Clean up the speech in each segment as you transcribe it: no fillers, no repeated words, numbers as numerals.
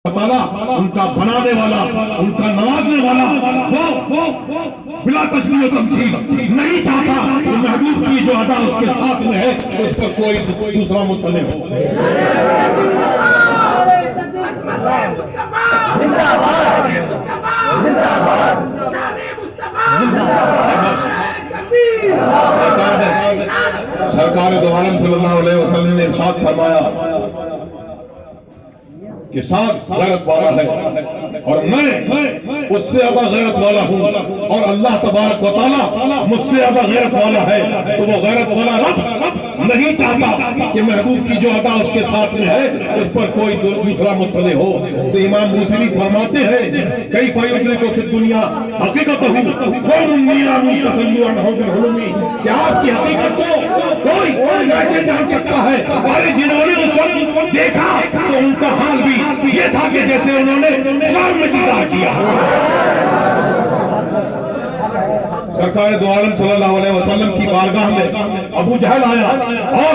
تعالیٰ ان کا بنانے والا، ان کا نوازنے والا، وہ بلا تشبیہ و تمثیل نہیں چاہتا کہ محبوب کی جو ادا اس کے ساتھ میں ہے اس پر کوئی دوسرا مطلع ہو۔ سرکار دو عالم صلی اللہ علیہ وسلم نے ارشاد فرمایا کہ ساتھ غیرت والا ہے اور میں اس سے زیادہ غیرت والا ہوں، اور اللہ تبارک و تعالیٰ مجھ سے زیادہ غیرت والا ہے، تو وہ غیرت والا رب نہیں چاہتا کہ محبوب کی جو ادا اس کے ساتھ میں ہے اس پر کوئی دوسرا مطلع ہو۔ تو امام موصلی فرماتے ہیں کئی فائدے کو پھر دنیا حقیقت کہ آپ کی حقیقت کو کوئی ایسے جان سکتا ہے، اور جنہوں نے اس وقت دیکھا تو ان کا حال بھی یہ تھا کہ جیسے انہوں نے شام میں دیدار کیا۔ سرکار دو عالم صلی اللہ علیہ وسلم کی بارگاہ میں ابو جہل آیا اور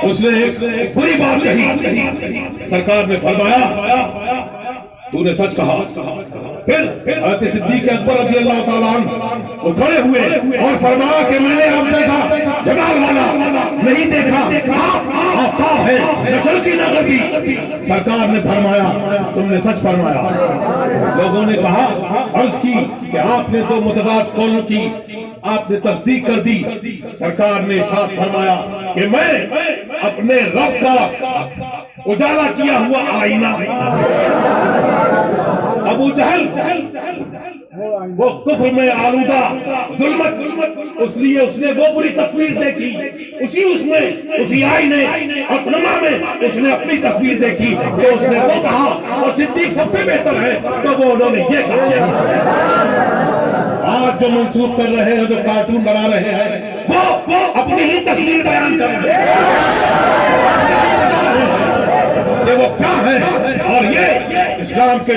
اس نے ایک بری بات کہی۔ سرکار نے فرمایا تو نے سچ کہا۔ پھر حضرت صدیق اکبر رضی اللہ تعالیٰ عنہ وہ کھڑے ہوئے اور فرمایا کہ میں نے آپ جیسا جمال والا نہیں دیکھا، آپ آفتاب ہے، نہ چلکی نہ غربی۔ سرکار نے فرمایا تم نے سچ فرمایا۔ لوگوں نے کہا، عرض کی کہ آپ نے دو متضاد قولوں کی آپ نے تصدیق کر دی۔ سرکار نے ارشاد فرمایا کہ میں اپنے رب کا اجالا کیا ہوا آئینہ۔ ابو جہل وہ کفر میں آلودہ ظلمت، اس لیے اس نے وہ بری تصویر دیکھی، اسی آئینے اپنما میں اس نے اپنی تصویر دیکھی تو اس نے وہ کہا، اور صدیق سب سے بہتر ہے تو وہ انہوں نے یہ کہا۔ آج جو منسوخ کر رہے ہیں، جو کارٹون بنا رہے ہیں، وہ اپنی ہی تصویر بیان کر رہے ہیں کہ وہ کیا ہے۔ اور یہ اسلام کے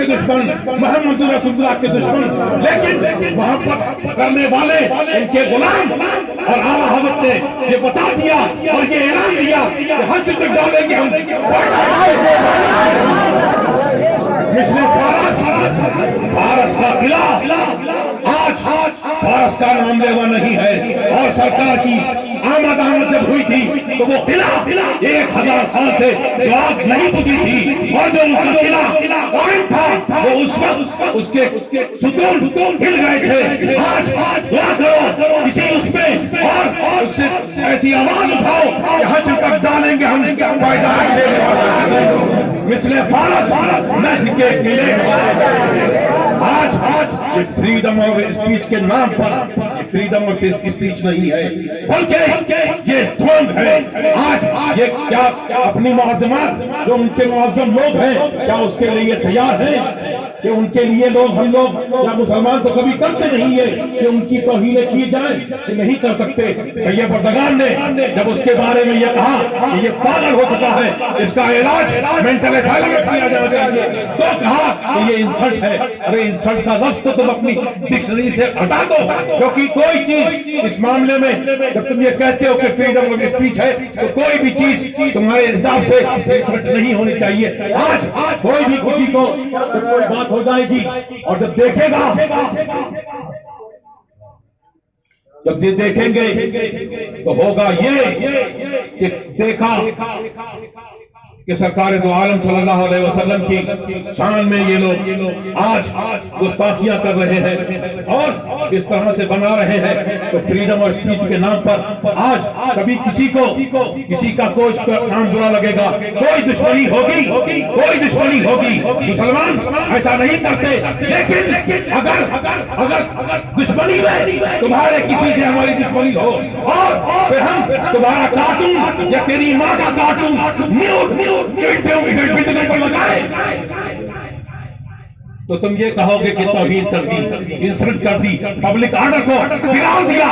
دشمن محمد رسول اللہ کے دشمن، لیکن محبت کرنے والے ان کے غلام، اور اعلیٰ حضرت نے یہ بتا دیا اور یہ اعلان کیا کہ حج تک ڈالیں گے ہم مثل فارس کا قلعہ۔ آج فارس کا نام لیوا نہیں ہے، اور سرکار کی آمد جب ہوئی تھی تو وہ قلعہ 1000 سال سے جو آگ نہیں بجھی تھی، اور جو ان کا قلعہ قائم تھا وہ اس وقت اس کے ستون ہل گئے تھے۔ آج دعا کرو کسی اس پہ اور اس سے ایسی آواز اٹھاؤ کہ حج تک ڈالیں گے ہم پائیدار سے مثل فارس نسل کے قلعے۔ آج یہ فریڈم آف اسپیچ کے نام پر فریڈم آف اسپیچ نہیں ہے، بلکہ یہ دھوند ہے۔ آج یہ کیا اپنی معظمات جو ان کے معظم لوگ ہیں، کیا اس کے لیے تیار ہیں کہ ان کے لیے ہم لوگ یا مسلمان تو کبھی کرتے نہیں ہے کہ ان کی توہینیں کی جائیں، کہ نہیں کر سکتے۔ یہ بردگان نے جب اس کے بارے میں یہ کہا کہ یہ پاگل ہو چکا ہے، اس کا علاج مینٹل اسائلم میں کیا جانا چاہیے، تو کہا کہ یہ انسلٹ ہے۔ ارے انسلٹ کا لفظ تو تم اپنی ڈکشنری سے ہٹا دو، کیونکہ کوئی چیز اس معاملے میں جب تم یہ کہتے ہو کہ فریڈم آف اسپیچ ہے تو کوئی بھی چیز تمہارے حساب سے انسلٹ نہیں ہونی چاہیے۔ آج کوئی بھی کسی کو کوئی بات ہو جائے گی اور جب دیکھے گا، جب یہ دیکھیں گے تو ہوگا یہ کہ دیکھا کہ سرکار دو عالم صلی اللہ علیہ وسلم کی شان میں یہ لوگ آج گستاخیاں کر رہے ہیں اور اس طرح سے بنا رہے ہیں۔ تو فریڈم اور اسپیچ کے نام پر آج کبھی کسی کا کوئی نام برا لگے گا، کوئی دشمنی ہوگی۔ مسلمان ایسا نہیں کرتے، لیکن اگر دشمنی میں تمہارے کسی سے ہماری دشمنی ہو اور پھر ہم تمہارا کارٹون یا تیری ماں کا کارٹون نیوٹ پر لگائے تو تم یہ کہو گے کہ توہین کر دی، انسلٹ کر دی، پبلک آرڈر کو بگاڑ دیا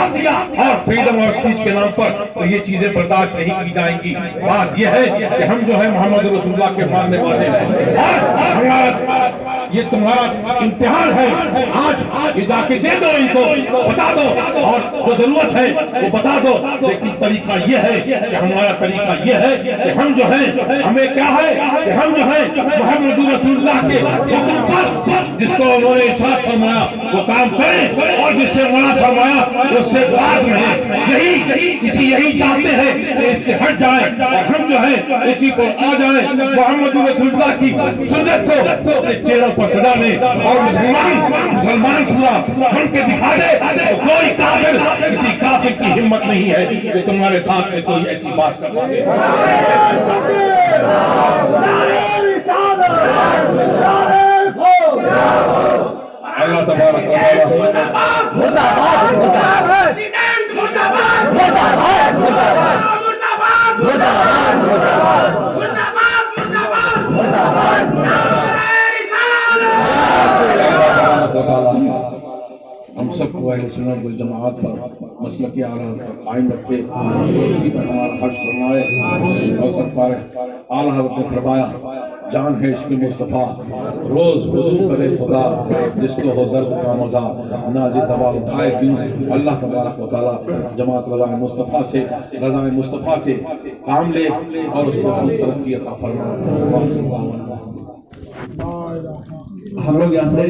اور فریڈم اور اسپیچ کے نام پر، تو یہ چیزیں برداشت نہیں کی جائیں گی۔ بات یہ ہے کہ ہم جو ہے محمد رسول اللہ کے ماننے والے ہیں، اور ہمارا یہ تمہارا امتحان ہے، آج یہ جا کے دے دو، ان کو بتا دو، اور جو ضرورت ہے وہ بتا دو، لیکن طریقہ یہ ہے کہ ہمارا طریقہ یہ ہے کہ ہم جو ہیں، ہمیں کیا ہے کہ ہم جو ہیں محمد رسول اللہ کے حکم پر جس کو انہوں نے ارشاد فرمایا وہ کام کریں، اور جس سے منع فرمایا اس سے باز رہیں۔ یہی چاہتے ہیں کہ اس سے ہٹ جائیں اور ہم جو ہیں اسی پر آ جائیں، محمد رسول اللہ کی سنت کو چہروں پر سجا لیں، اور مسلمان پورا ہم کے دکھا دے تو کوئی کافر، کسی کافر کی ہمت نہیں ہے کہ تمہارے ساتھ میں کوئی ایسی بات کر پائے۔ اللہ تبارک و تعالی ہم سب کو اہل سنت والجماعت پر مسلک اعلیٰ قائم رکھے، اسی پر ہمارا حشر فرمائے، اور سب پر اعلیٰ حضرت نے فرمایا جان ہے عشق مصطفیٰ، روز وضو کرے خدا، جس کو ہو زرد کا مزہ، نازِ دوا اٹھائے کیوں۔ اللہ تبارک و تعالی جماعت رضا مصطفیٰ سے، رضا مصطفیٰ کے کام لے اور اس کو خوب ترقی عطا فرمائے۔ ہم لوگ یہاں سے